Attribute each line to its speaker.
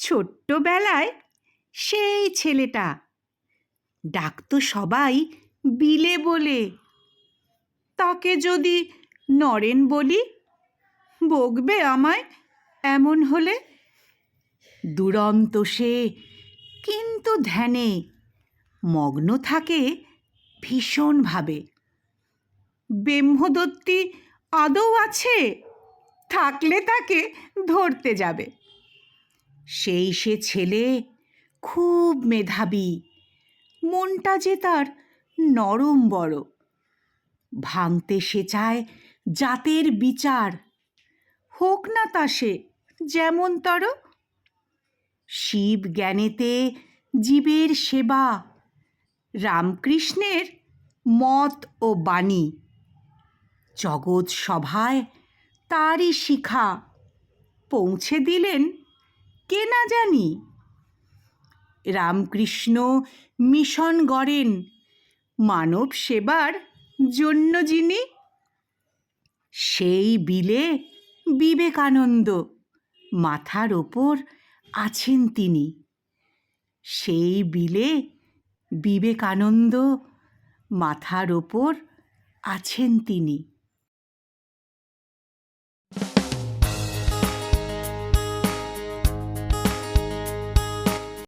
Speaker 1: ছোট্টবেলায় সেই ছেলেটা, ডাকতো সবাই বিলে বলে। তাকে যদি নরেন বলি, বকবে আমায় এমন হলে। দুরন্ত সে, কিন্তু ধ্যানে মগ্ন থাকে ভীষণভাবে। ব্রহ্মদত্তী আদৌ আছে? থাকলে তাকে ধরতে যাবে। সেই সে ছেলে, খুব মেধাবী, মনটা যে তার নরম বড়। ভাঙতে সে চায় জাতের বিচার, হোক না তা সে যেমনতর। শিব জ্ঞানেতে জীবের সেবা, রামকৃষ্ণের মত ও বাণী। জগৎ সভায় তারই শিখা, পৌঁছে দিলেন কে না জানি। রামকৃষ্ণ মিশন গড়েন মানব সেবার জন্য যিনি। সেই বিলে বিবেকানন্দ, মাথার ওপর আছেন তিনি। সেই বিলে বিবেকানন্দ, মাথার ওপর আছেন তিনি।